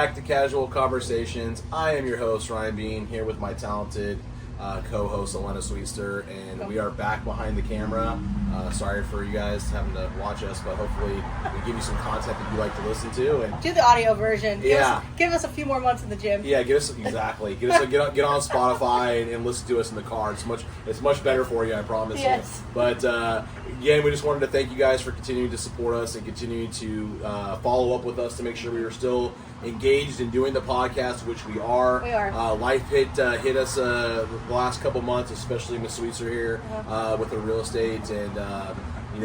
back to Casual Conversations. I am your host, Ryan Bean, here with my talented co-host, Elena Sweetster, and we are back behind the camera. Sorry for you guys having to watch us, but hopefully we give you some content that you like to listen to. And do the audio version. Yeah. Give us a few more months in the gym. Yeah, get on Spotify and listen to us in the car. It's much better for you, I promise you. But again, we just wanted to thank you guys for continuing to support us and continuing to follow up with us to make sure we are still engaged in doing the podcast, which we are. We are. Life hit us the last couple months, especially Miss Sweetser here with the real estate, and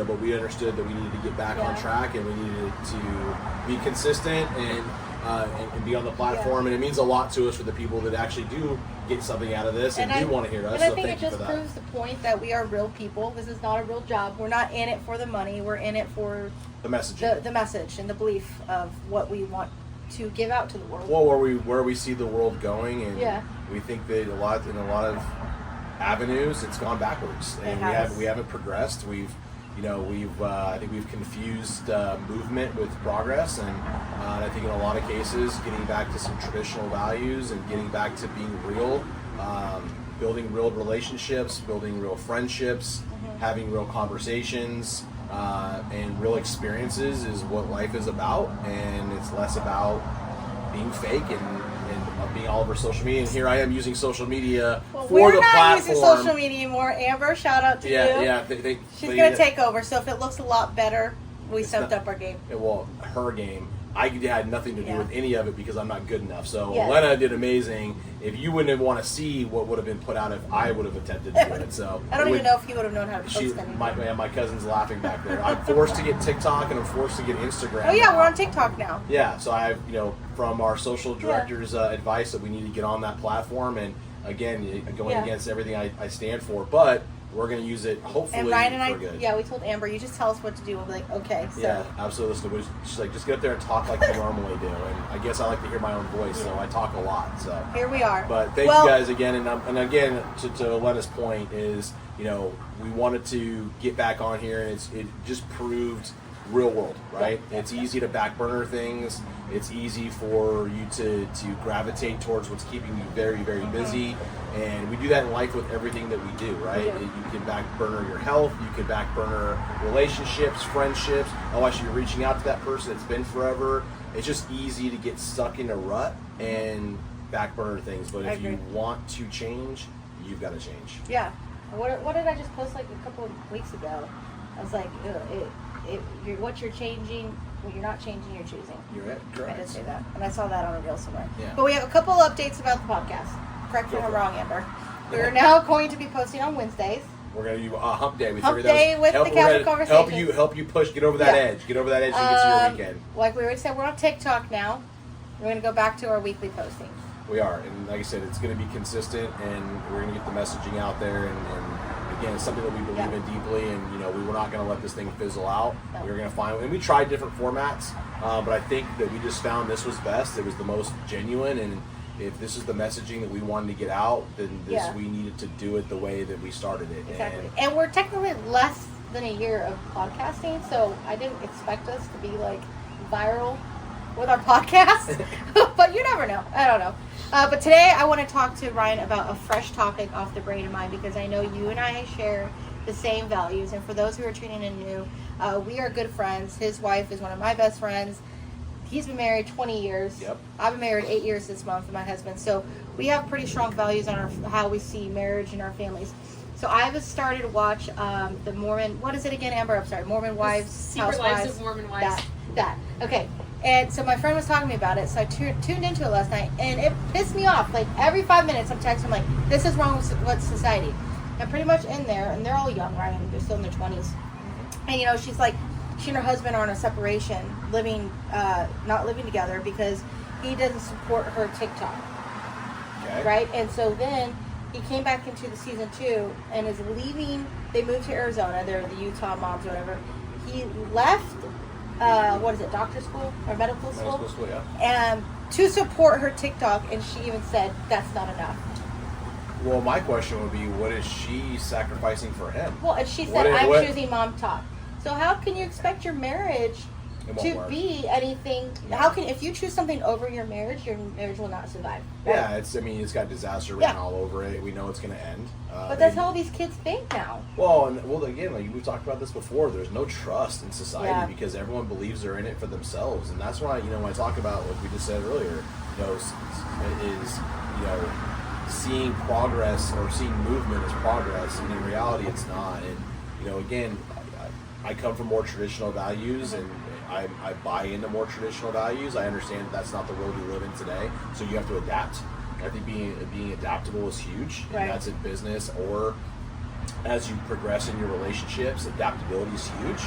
but we understood that we needed to get back on track, and we needed to be consistent and be on the platform, and it means a lot to us for the people that actually do get something out of this and do want to hear us. And I think it just proves the point that we are real people. This is not a real job. We're not in it for the money. We're in it for the messaging, the message, and the belief of what we want to give out to the world. Well, where we see the world going, and we think that in a lot of avenues it's gone backwards, and we haven't progressed. I think we've confused movement with progress, and I think in a lot of cases, getting back to some traditional values and getting back to being real, building real relationships, building real friendships, having real conversations, and real experiences is what life is about, and it's less about being fake and being all over social media. And here I am using social media for the platform. We're not using social media anymore. Amber, shout out to you. Yeah. She's going to take over, so if it looks a lot better, we stepped up our game. Well, her game. I had nothing to do with any of it because I'm not good enough. So Lena did amazing. If you wouldn't want to see what would have been put out if I would have attempted to do it. So I don't even know if he would have known how to post anything. My cousin's laughing back there. I'm forced to get TikTok and I'm forced to get Instagram. Oh yeah, we're on TikTok now. Yeah, so I've from our social director's advice that we need to get on that platform, and again going against everything I stand for, but we're going to use it hopefully and Ryan and for good. Yeah, we told Amber, you just tell us what to do. We'll be like, okay. So. Yeah, absolutely. So she's like, just get up there and talk like you normally do. And I guess I like to hear my own voice, so I talk a lot. So here we are. But thank you guys again. And again, to Lena's point is, we wanted to get back on here, and it just proved real world, right? Yeah. It's easy to back burner things. It's easy for you to gravitate towards what's keeping you very, very busy. And we do that in life with everything that we do, right? Yeah. You can back burner your health. You can back burner relationships, friendships. Oh, actually, you're reaching out to that person. It's been forever. It's just easy to get stuck in a rut and back burner things. But if you want to change, you've got to change. Yeah. What did I just post like a couple of weeks ago? I was like, what you're changing, what you're not changing, you're choosing. You're right. Correct. I did say that, and I saw that on a reel somewhere. Yeah. But we have a couple updates about the podcast. Correct me if I'm wrong, Amber. We're now going to be posting on Wednesdays. We're going to do a hump day. Hump day with the Casual Conversations. Help you push, get over that edge. Get over that edge and get to your weekend. Like we already said, we're on TikTok now. We're going to go back to our weekly postings. We are, and like I said, it's going to be consistent, and we're going to get the messaging out there, and again, it's something that we believe in deeply, and we were not going to let this thing fizzle out. No. We were going to find, and we tried different formats, but I think that we just found this was best. It was the most genuine, and if this is the messaging that we wanted to get out, then we needed to do it the way that we started it. Exactly. And we're technically less than a year of podcasting, so I didn't expect us to be like viral with our podcast, but you never know. I don't know. But today I want to talk to Ryan about a fresh topic off the brain of mine, because I know you and I share the same values. And for those who are tuning in new, we are good friends. His wife is one of my best friends. He's been married 20 years. Yep. I've been married 8 years this month with my husband. So we have pretty strong values on how we see marriage and our families. So I've started to watch the Mormon, what is it again, Amber? I'm sorry, Mormon Wives, Secret Lives of Mormon Wives. That. Okay. And so my friend was talking to me about it, so I tuned into it last night, and it pissed me off. Like, every 5 minutes I'm texting, like, this is wrong with society. And pretty much in there, and they're all young, right? They're still in their 20s. And, she's like, she and her husband are in a separation, not living together, because he doesn't support her TikTok. Okay. Right? And so then he came back into the season 2 and is leaving. They moved to Arizona. They're the Utah moms or whatever. He left, doctor school or medical school? Medical school, yeah. And to support her TikTok, and she even said that's not enough. Well, my question would be, what is she sacrificing for him? Well, and she said, I'm choosing mom talk. So how can you expect your marriage to be anything. Yeah. How can, if you choose something over your marriage will not survive. Right? Yeah, it's got disaster written all over it. We know it's going to end. But that's how all these kids think now. Well, again, like we've talked about this before, there's no trust in society because everyone believes they're in it for themselves, and that's why when I talk about what we just said earlier, seeing progress or seeing movement as progress, and in reality, it's not. And again, I come from more traditional values, and I buy into more traditional values. I understand that's not the world we live in today, so you have to adapt. I think being adaptable is huge, and that's in business or as you progress in your relationships. Adaptability is huge,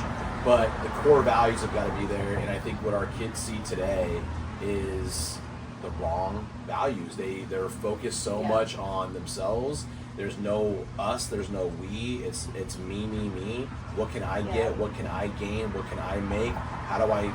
but the core values have got to be there. And I think what our kids see today is the wrong values. They're focused so much on themselves. There's no us, there's no we. It's me. What can I get? What can I gain? What can I make? How do I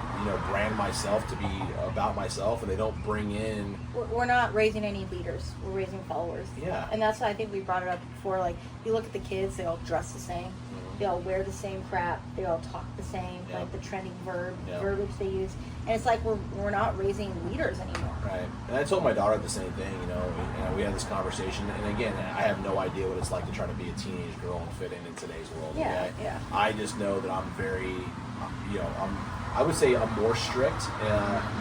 brand myself to be about myself? And they don't bring in. We're not raising any leaders. We're raising followers. Yeah. And that's why I think we brought it up before. Like, you look at the kids, they all dress the same. They all wear the same crap. They all talk the same, like the trending verbiage they use. And it's like we're not raising leaders anymore. Right. And I told my daughter the same thing, we had this conversation. And again, I have no idea what it's like to try to be a teenage girl and fit in today's world. Yeah, okay? yeah. I just know that I'm very, I would say I'm more strict,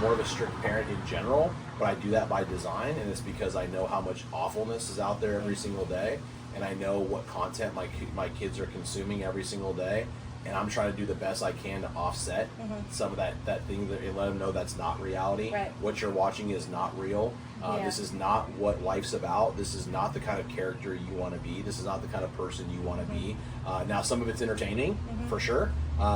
more of a strict parent in general, but I do that by design, and it's because I know how much awfulness is out there every single day, and I know what content my kids are consuming every single day, and I'm trying to do the best I can to offset some of that thing and let them know that's not reality. Right. What you're watching is not real. This is not what life's about. This is not the kind of character you want to be. This is not the kind of person you want to be. Now, some of it's entertaining, for sure.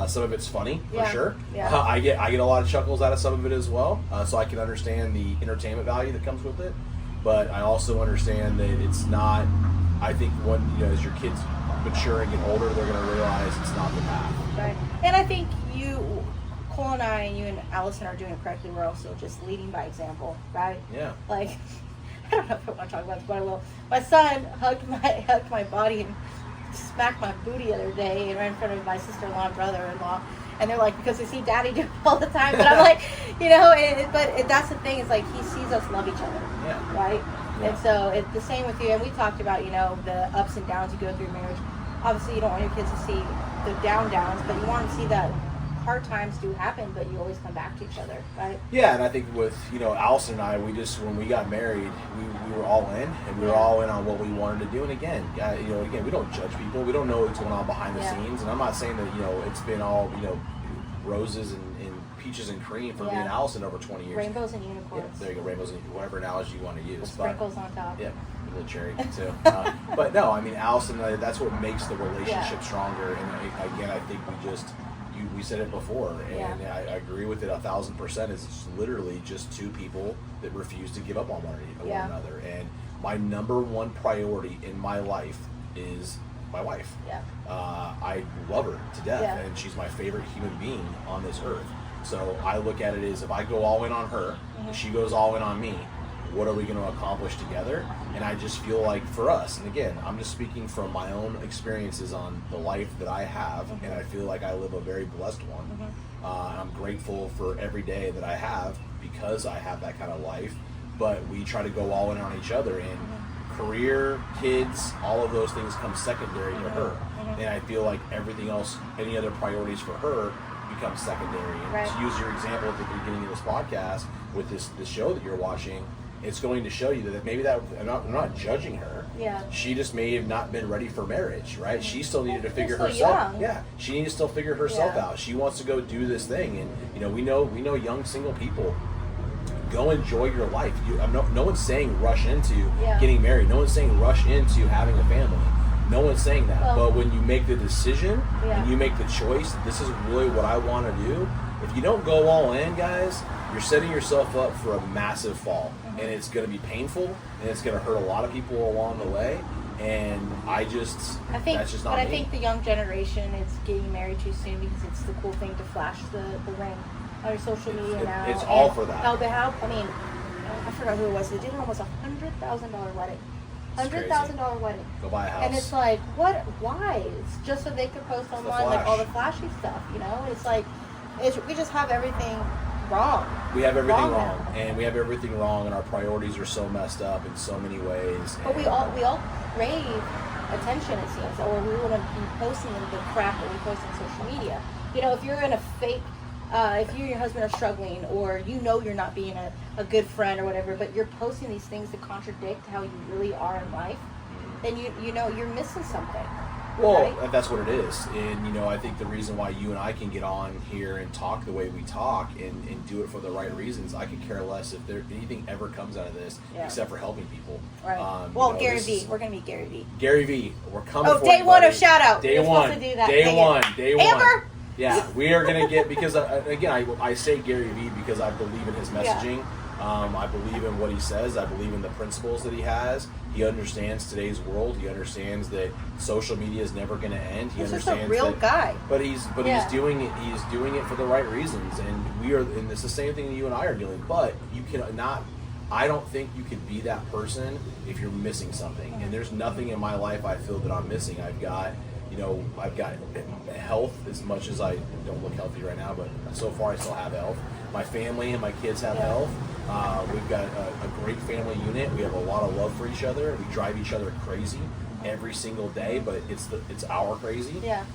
Some of it's funny, for sure. Yeah. I get a lot of chuckles out of some of it as well, so I can understand the entertainment value that comes with it. But I also understand that it's not. I think when as your kids mature and get older, they're going to realize it's not the path. Right. And I think Cole and I, and you and Allison are doing it correctly. We're also just leading by example, right? Yeah. Like, I don't know if I want to talk about this, but I will. My son hugged my body and smacked my booty the other day right in front of my sister-in-law and brother-in-law. And they're like, because they see Daddy do it all the time. But I'm like, but that's the thing. Is like he sees us love each other. Yeah. Right. Yeah. And so it's the same with you. And we talked about the ups and downs you go through marriage. Obviously, you don't want your kids to see the downs, but you want to see that hard times do happen, but you always come back to each other, right? Yeah, and I think with Allison and I, when we got married, we were all in, and we were all in on what we wanted to do. And again, we don't judge people. We don't know what's going on behind the scenes. And I'm not saying that it's been all roses and peaches and cream for me and Allison over 20 years. Rainbows and unicorns. Yeah, there you go, rainbows and whatever analogy you want to use. With sprinkles on top. Yeah, a little cherry too. But no, I mean, Allison, that's what makes the relationship stronger. And again, I think we said it before, and I agree with it 1,000%. It's literally just two people that refuse to give up on one another. And my number one priority in my life is my wife. Yeah. I love her to death, and she's my favorite human being on this earth. So I look at it as if I go all in on her, if she goes all in on me, what are we going to accomplish together? And I just feel like for us, and again, I'm just speaking from my own experiences on the life that I have, and I feel like I live a very blessed one. I'm grateful for every day that I have because I have that kind of life, but we try to go all in on each other, and career, kids, all of those things come secondary to her. And I feel like everything else, any other priorities for her, become secondary. And to use your example at the beginning of this podcast with this show that you're watching, it's going to show you that maybe I'm not judging her. Yeah. She just may have not been ready for marriage, right? She still needed to figure still herself. young. Yeah. She needs to still figure herself out. She wants to go do this thing, and we know young single people. Go enjoy your life. No one's saying rush into getting married. No one's saying rush into having a family. No one's saying that. Well, but when you make the decision and you make the choice, this is really what I want to do. If you don't go all in, guys, you're setting yourself up for a massive fall. And it's going to be painful, and it's going to hurt a lot of people along the way. And that's just not me. I think the young generation is getting married too soon because it's the cool thing to flash the ring on your social media now. It's all for that. I forgot who it was. They did almost $100,000 wedding. $100,000 wedding. Go buy a house. And it's like, what? Why? It's just so they could post online like all the flashy stuff, It's like, we just have everything wrong. We have everything wrong, and we have everything wrong, and our priorities are so messed up in so many ways. But we all crave attention, it seems, or we want to be posting the crap that we post on social media. You know, if you're in a fake, if you and your husband are struggling, or you know you're not being a good friend or whatever, but you're posting these things that contradict how you really are in life, then you know you're missing something. Well, right? that's what it is. And, you know, I think the reason why you and I can get on here and talk the way we talk and do it for the right reasons, I could care less if anything ever comes out of this except for helping people. Right. Well, Gary V. We're going to meet Gary V. Gary V. We're coming for day you, one buddy. of shout out. Day one. Day one. Amber? Yeah, we are going to get, because, again, I say Gary V because I believe in his messaging. Yeah. I believe in what he says. I believe in the principles that he has. He understands today's world. He understands that social media is never going to end. He He's just understands a real guy. But he's doing it. He's doing it for the right reasons, and we are. And it's the same thing that you and I are doing. But you cannot. I don't think you could be that person if you're missing something. And there's nothing in my life I feel that I'm missing. I've got health, as much as I don't look healthy right now, but so far I still have health. My family and my kids have health. We've got a great family unit. We have a lot of love for each other. We drive each other crazy every single day, but it's our crazy. Yeah.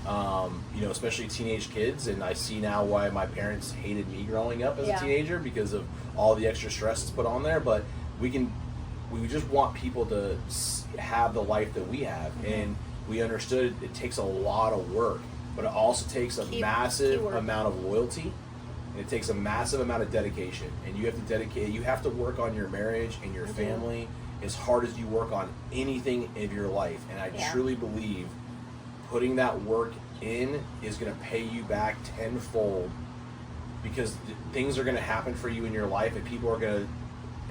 Especially teenage kids, and I see now why my parents hated me growing up as a teenager because of all the extra stress that's put on there. But we just want people to have the life that we have, and we understood it takes a lot of work, but it also takes a massive amount of loyalty. And it takes a massive amount of dedication, and you have to work on your marriage and your family as hard as you work on anything in your life. And I truly believe putting that work in is going to pay you back tenfold, because things are going to happen for you in your life, and people are going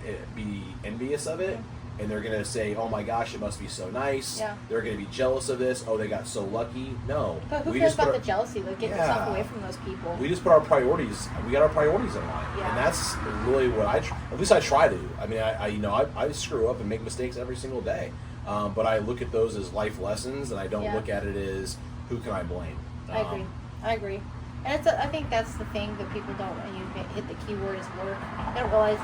to be envious of it. And they're going to say, oh my gosh, it must be so nice. Yeah. They're going to be jealous of this. Oh, they got so lucky. No. But who cares about the jealousy? Like, get yourself away from those people. We just put our priorities, we got our priorities in line. Yeah. And that's really what at least I try to. I mean, I screw up and make mistakes every single day. But I look at those as life lessons, and I don't look at it as who can I blame. I agree. And I think that's the thing that people don't, and you hit the key word is work. They don't realize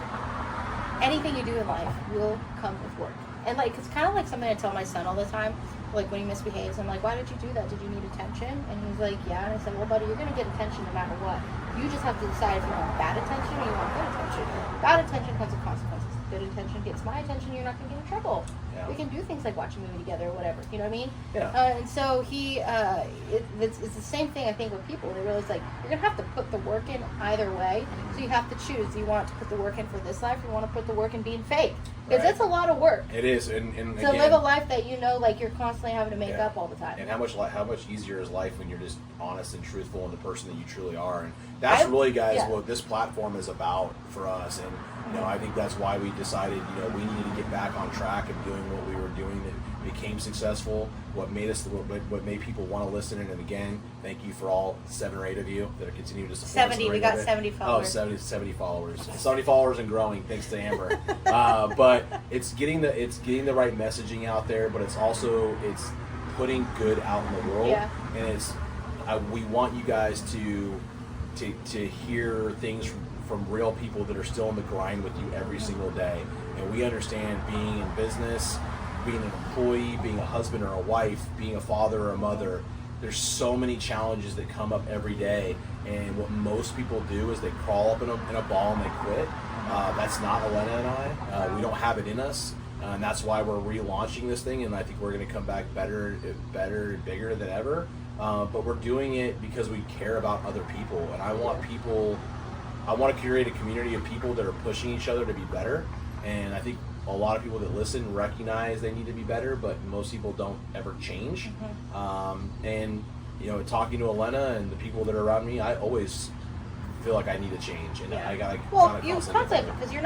anything you do in life will come with work. And like, it's kind of like something I tell my son all the time. Like, when he misbehaves, I'm like, why did you do that? Did you need attention? And he's like, yeah. And I said, well, buddy, you're going to get attention no matter what. You just have to decide if you want bad attention or you want good attention. Bad attention comes with consequences. Good attention gets my attention, you're not going to get in trouble. Yeah. We can do things like watch a movie together or whatever. You know what I mean? Yeah. And so it's the same thing, I think, with people. They realize, like, you're going to have to put the work in either way. So you have to choose. Do you want to put the work in for this life, or you want to put the work in being fake? Because it's a lot of work. It is. And to again, live a life that you know, like, you're constantly having to make up all the time. And how much easier is life when you're just honest and truthful in the person that you truly are. And that's really, guys, what this platform is about for us. And I think that's why we decided, we needed to get back on track of doing what we were doing that became successful, what made people want to listen. And again, thank you for all 7 or 8 of you that are continuing to support 70, we got 70 followers. Oh, 70 followers. 70 followers and growing, thanks to Amber. But it's getting the right messaging out there, but it's putting good out in the world. Yeah. And we want you guys to hear things from real people that are still in the grind with you every single day. And we understand being in business, being an employee, being a husband or a wife, being a father or a mother. There's so many challenges that come up every day. And what most people do is they crawl up in a ball and they quit. That's not Elena and I. We don't have it in us. And that's why we're relaunching this thing. And I think we're going to come back better, bigger than ever. But we're doing it because we care about other people. And I want to create a community of people that are pushing each other to be better. And I think a lot of people that listen recognize they need to be better, but most people don't ever change. And talking to Elena and the people that are around me, I always feel like I need to change, and I gotta. Well, you constantly, because you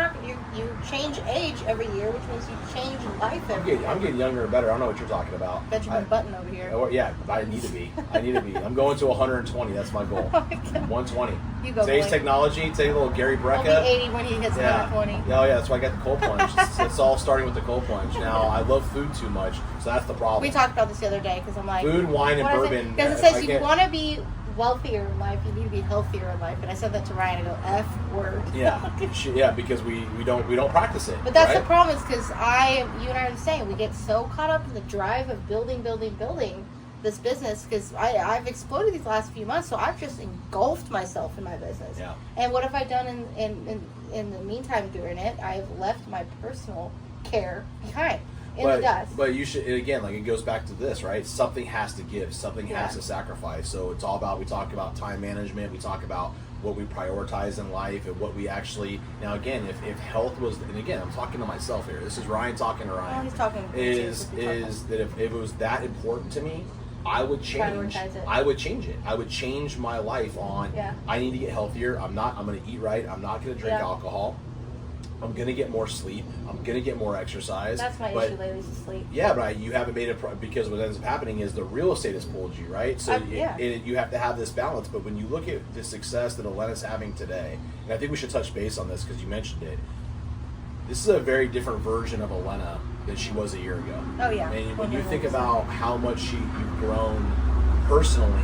change age every year, which means you change life every year. I'm getting younger and better. I don't know what you're talking about. Benjamin Button over here. Yeah, I need to be. I'm going to 120. That's my goal. 120. You go. Today's technology. Take a little Gary Brecka. He'll be 80 when he hits 120. Oh yeah, that's why I got the cold plunge. It's all starting with the cold plunge. Now I love food too much, so that's the problem. We talked about this the other day because I'm like, food, wine, and bourbon. Because it says you want to be wealthier in life, you need to be healthier in life. And I said that to Ryan. I go, F word. Yeah, because we don't practice it. But that's right? the problem, is because you and I are the same. We get so caught up in the drive of building this business, because I've exploded these last few months, so I've just engulfed myself in my business. Yeah. And what have I done in the meantime doing it? I've left my personal care behind. But you should, again, like, it goes back to this, right? Something has to give, something has to sacrifice. So it's all about, we talk about time management, we talk about what we prioritize in life, and what we actually, now again, if health was, and again, I'm talking to myself here, this is Ryan talking to Ryan. Oh, he's talking to is that if it was that important to me, I would change it. I would change my life on, I need to get healthier, I'm going to eat right, I'm not going to drink alcohol, I'm going to get more sleep, I'm going to get more exercise. That's my issue lately, is sleep. Yeah, but you haven't made it, because what ends up happening is the real estate has pulled you, right? So you have to have this balance. But when you look at the success that Elena's having today, and I think we should touch base on this because you mentioned it, this is a very different version of Elena than she was a year ago. Oh, yeah. And when you think about how much you've grown personally,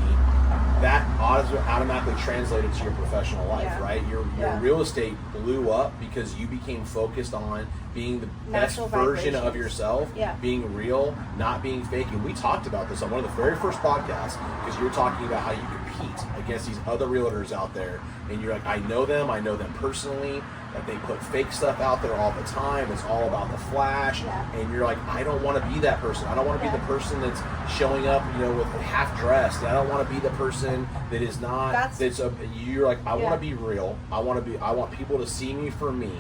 that automatically translated to your professional life, right? Your real estate blew up because you became focused on being the best version of yourself, being real, not being fake. And we talked about this on one of the very first podcasts, because you were talking about how you compete against these other realtors out there. And you're like, I know them personally, that they put fake stuff out there all the time. It's all about the flash. And you're like, I don't want to be that person. I don't want to be the person that's showing up, with half dressed. I don't want to be the person that is not. You're like, I want to be real. I want people to see me for me.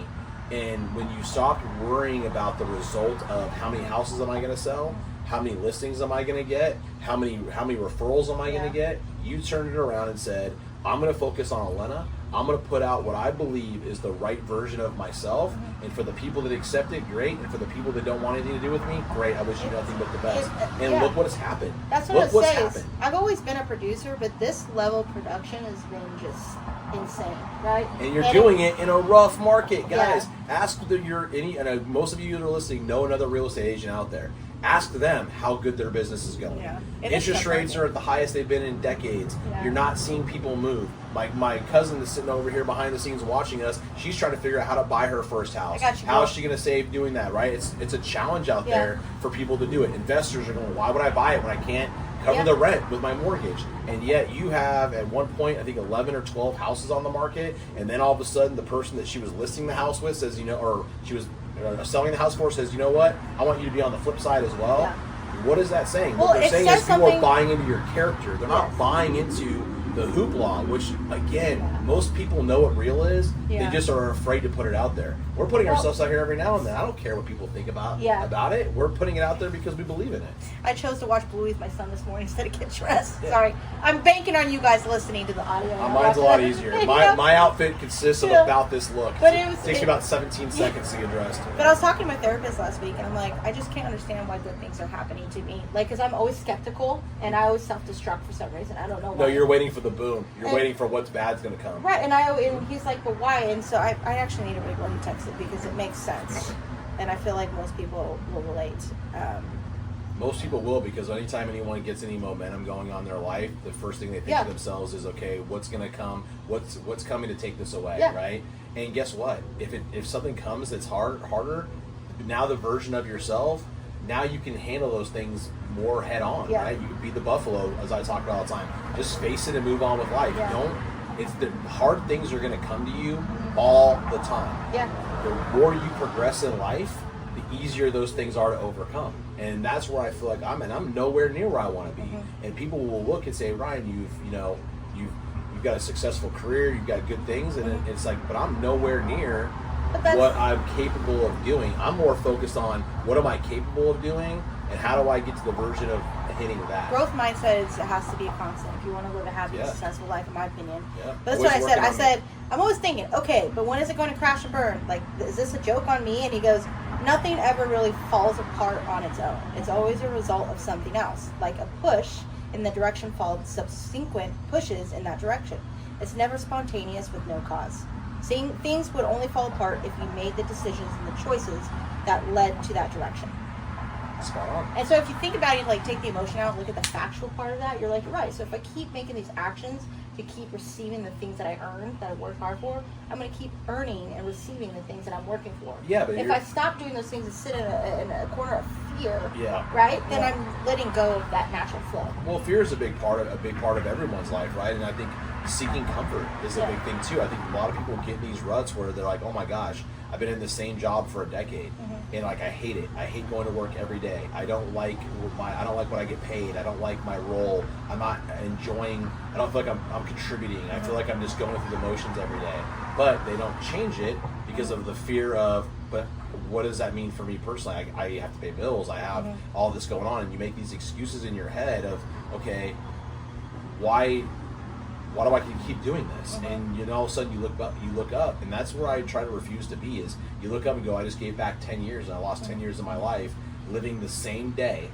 And when you stop worrying about the result of how many houses am I going to sell, how many listings am I going to get, how many referrals am I going to get, you turned it around and said, I'm going to focus on Elena. I'm going to put out what I believe is the right version of myself. And for the people that accept it, great. And for the people that don't want anything to do with me, great. I wish you nothing but the best. Look what has happened. That's what I was saying. I've always been a producer, but this level of production has been just insane, right? And you're doing it in a rough market, guys. Ask and most of you that are listening know another real estate agent out there. Ask them how good their business is going. Interest rates are at the highest they've been in decades. You're not seeing people move. My cousin that's sitting over here behind the scenes watching us, she's trying to figure out how to buy her first house. How is she going to save doing that, right? It's a challenge out there for people to do it. Investors are going, why would I buy it when I can't cover the rent with my mortgage? And yet you have, at one point, I think 11 or 12 houses on the market, and then all of a sudden the person that she was listing the house with says, or she was selling the house for, says, you know what, I want you to be on the flip side as well. What is that saying? What they're saying is people are buying into your character. They're not buying into the hoopla, which, again, most people know what real is. They just are afraid to put it out there. We're putting ourselves out here every now and then. I don't care what people think about it. We're putting it out there because we believe in it. I chose to watch Bluey with my son this morning instead of get dressed. Sorry. I'm banking on you guys listening to the audio. Mine's a lot easier. My outfit consists of about this look. But it takes me about 17 seconds to get dressed. But I was talking to my therapist last week, and I'm like, I just can't understand why good things are happening to me. Like, because I'm always skeptical, and I always self-destruct for some reason. I don't know why. No, you're waiting for the boom. You're waiting for what's bad's going to come. Right, and he's like, but why? And so I actually need to read what he texted, because it makes sense. And I feel like most people will relate. Most people will, because anytime anyone gets any momentum going on in their life, the first thing they think to themselves is, okay, what's going to come? What's coming to take this away, right? And guess what? If something comes that's harder, now the version of yourself, now you can handle those things more head on, right? You can be the buffalo, as I talk about all the time. Just face it and move on with life. It's the hard things are going to come to you all the time. The more you progress in life, the easier those things are to overcome. And that's where I feel like I'm nowhere near where I want to be. And people will look and say, Ryan, you've got a successful career, you've got good things, and it's like, but I'm nowhere near what I'm capable of doing. I'm more focused on what am I capable of doing, and how do I get to the version of hitting that. Growth mindset has to be a constant if you want to live a happy, successful life, in my opinion. But that's what I said. I said, I'm always thinking, okay, but when is it going to crash and burn? Like, is this a joke on me? And he goes, nothing ever really falls apart on its own. It's always a result of something else, like a push in the direction followed subsequent pushes in that direction. It's never spontaneous with no cause. Things would only fall apart if you made the decisions and the choices that led to that direction. Spot on. And so if you think about it, like take the emotion out, look at the factual part of that, you're like, right. So if I keep making these actions to keep receiving the things that I earn, that I work hard for, I'm going to keep earning and receiving the things that I'm working for. Yeah, but if I stop doing those things and sit in a corner of fear, right, then I'm letting go of that natural flow. Well, fear is a big part of everyone's life, right? And I think seeking comfort is a big thing too. I think a lot of people get in these ruts where they're like, oh my gosh, I've been in the same job for a decade, and like I hate it. I hate going to work every day. I don't like what I get paid. I don't like my role. I'm not enjoying. I don't feel like I'm contributing. I feel like I'm just going through the motions every day. But they don't change it because of the fear of, but what does that mean for me personally? I have to pay bills. I have all this going on, and you make these excuses in your head of, okay, why do I keep doing this? And all of a sudden you look up, and that's where I try to refuse to be, is you look up and go, I just gave back 10 years, and I lost 10 years of my life living the same day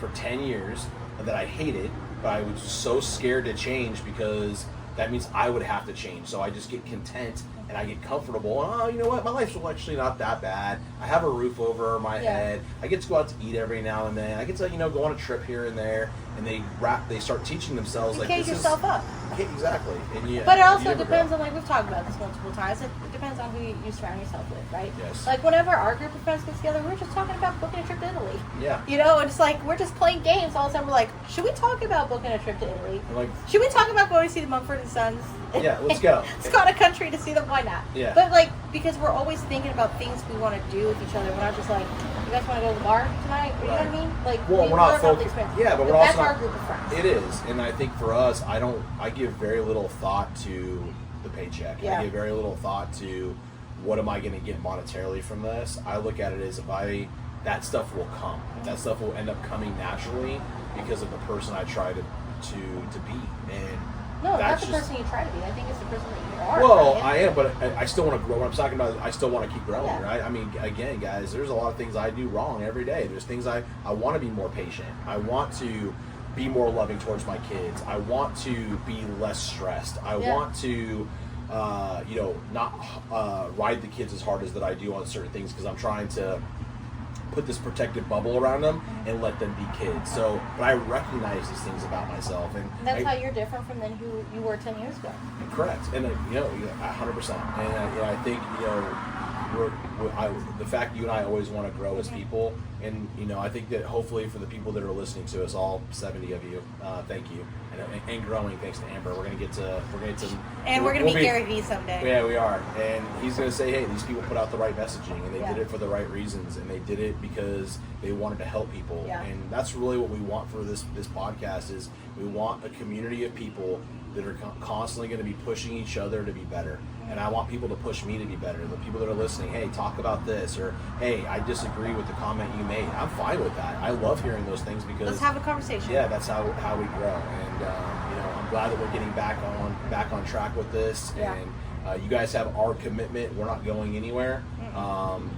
for 10 years that I hated, but I was so scared to change because that means I would have to change. So I just get content and I get comfortable. And, oh, you know what? My life's actually not that bad. I have a roof over my head. I get to go out to eat every now and then. I get to, go on a trip here and there. And they start teaching themselves, like, cage yourself up. Exactly. And but it also depends on, like we've talked about this multiple times, it depends on who you surround yourself with, right? Yes. Like whenever our group of friends gets together, we're just talking about booking a trip to Italy. Yeah. And it's like we're just playing games. All of a sudden we're like, should we talk about booking a trip to Italy? Should we talk about going to see the Mumford & Sons? Yeah, let's go. It's got a country to see them. Why not? Yeah. But because we're always thinking about things we want to do with each other. We're not just like, you guys want to go to the bar tonight? You know what I mean? Like, well, we're not focused. Yeah, but we're also that's our group of friends. It is, and I think for us, I give very little thought to the paycheck. I give very little thought to what am I going to get monetarily from this. I look at it as that stuff will come. That stuff will end up coming naturally because of the person I try to be. And no, that's the person you try to be. I think it's the person that you are. Well, I am, but I still want to grow. What I'm talking about, I still want to keep growing, right? I mean, again, guys, there's a lot of things I do wrong every day. There's things I want to be more patient. I want to be more loving towards my kids. I want to be less stressed. I want to, not ride the kids as hard as that I do on certain things because I'm trying to put this protective bubble around them and let them be kids. So, but I recognize these things about myself, and that's how you're different from who you were 10 years ago. Correct, and 100%. And I think the fact you and I always want to grow as people, and I think that hopefully for the people that are listening to us, all 70 of you, thank you, and growing thanks to Amber. We're gonna get to, and we're gonna be Gary Vee someday. Yeah, we are, and he's gonna say, hey, these people put out the right messaging, and they did it for the right reasons, and they did it because they wanted to help people, and that's really what we want for this podcast. Is we want a community of people that are constantly going to be pushing each other to be better. And I want people to push me to be better. The people that are listening, hey, talk about this, or hey, I disagree with the comment you made. I'm fine with that. I love hearing those things because let's have a conversation. Yeah, that's how we grow. And I'm glad that we're getting back on track with this. And you guys have our commitment. We're not going anywhere.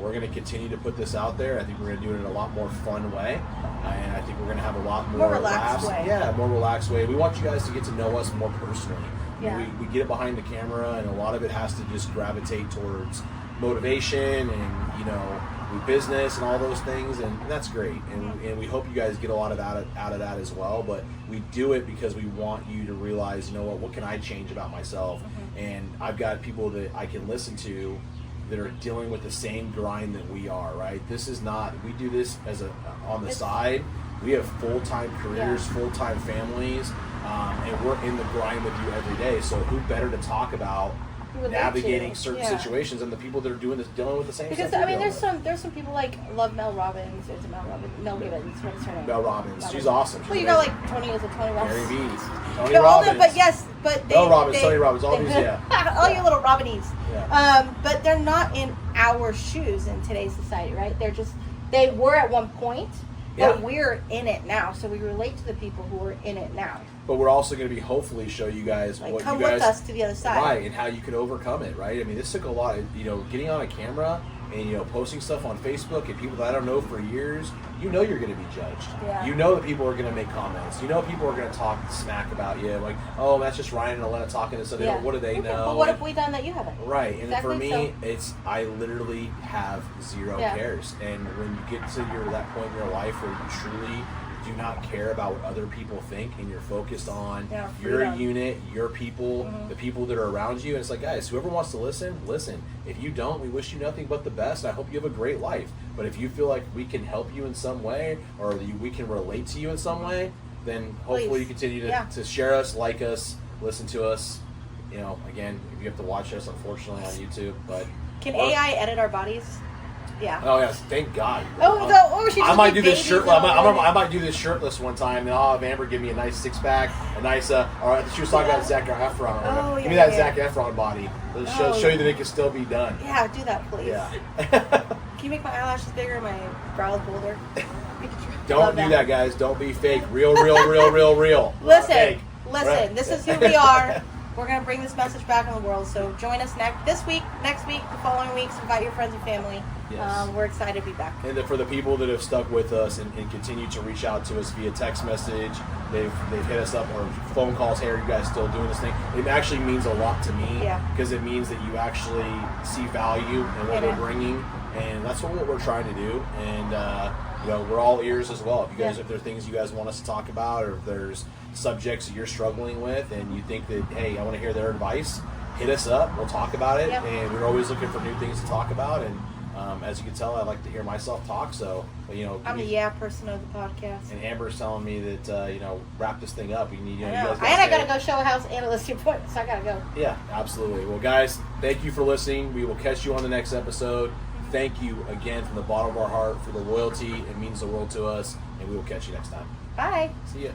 We're going to continue to put this out there. I think we're going to do it in a lot more fun way, and I think we're going to have a lot more relaxed way. Yeah, more relaxed way. We want you guys to get to know us more personally. We get it behind the camera, and a lot of it has to just gravitate towards motivation and business and all those things, and that's great. And we hope you guys get a lot of out of that as well. But we do it because we want you to realize, what can I change about myself? And I've got people that I can listen to that are dealing with the same grind that we are, right? This is not, we do this on the side. We have full-time careers, full-time families, and we're in the grind with you every day. So who better to talk about navigating certain situations than the people that are dealing with the same stuff? Because there's some people like love Mel Robbins. It's Mel Gibbons. What's her name? Mel Robbins. She's awesome. Well, you got like Tony Robbins. Gary Vee. Tony Robbins. Mel Robbins, Tony Robbins, all these, all you little Robbinies. Yeah. But they're not in our shoes in today's society, right? They were at one point, but we're in it now. So we relate to the people who are in it now. But we're also going to be hopefully show you guys what you guys... Come with us to the other side. Right, and how you can overcome it, right? I mean, this took a lot of, getting on a camera and posting stuff on Facebook and people that I don't know for years, you're going to be judged. Yeah. You know that people are going to make comments. You know people are going to talk smack about you. Like, oh, that's just Ryan and Elena talking to somebody. What do they know? But what have we done that you haven't? Right. And exactly. for me, I literally have zero cares. And when you get to that point in your life where you truly do not care about what other people think and you're focused on your unit, your people, the people that are around you, and it's like, guys, whoever wants to listen. If you don't, we wish you nothing but the best. I hope you have a great life. But if you feel like we can help you in some way or we can relate to you in some way, then hopefully you continue to share us, like us, listen to us. Again, if you have to watch us, unfortunately, on YouTube. But can AI edit our bodies? Yeah. Oh yes, thank God. I might do this shirtless. I might do this shirtless one time, and I'll have Amber give me a nice 6-pack, a nice. Or she was talking about Zac Efron. Give me that Zac Efron body. Show you that it can still be done. Yeah, do that, please. Yeah. Can you make my eyelashes bigger and my brows bolder? Don't do that, guys. Don't be fake. Real. Listen. This is who we are. We're going to bring this message back in the world. So join us next week, the following weeks. Invite your friends and family. Yes. We're excited to be back. And for the people that have stuck with us and continue to reach out to us via text message, they've hit us up or phone calls. Hey, are you guys still doing this thing? It actually means a lot to me because it means that you actually see value in what we're bringing, and that's what we're trying to do. And we're all ears as well. If there are things you guys want us to talk about, or if there's subjects that you're struggling with, and you think that, hey, I want to hear their advice, hit us up. We'll talk about it. And we're always looking for new things to talk about. And as you can tell, I like to hear myself talk. So, I'm a person of the podcast. And Amber's telling me that wrap this thing up. You need. I gotta go show a house and a listing appointment, so I gotta go. Yeah, absolutely. Well, guys, thank you for listening. We will catch you on the next episode. Thank you again from the bottom of our heart for the loyalty. It means the world to us, and we will catch you next time. Bye. See ya.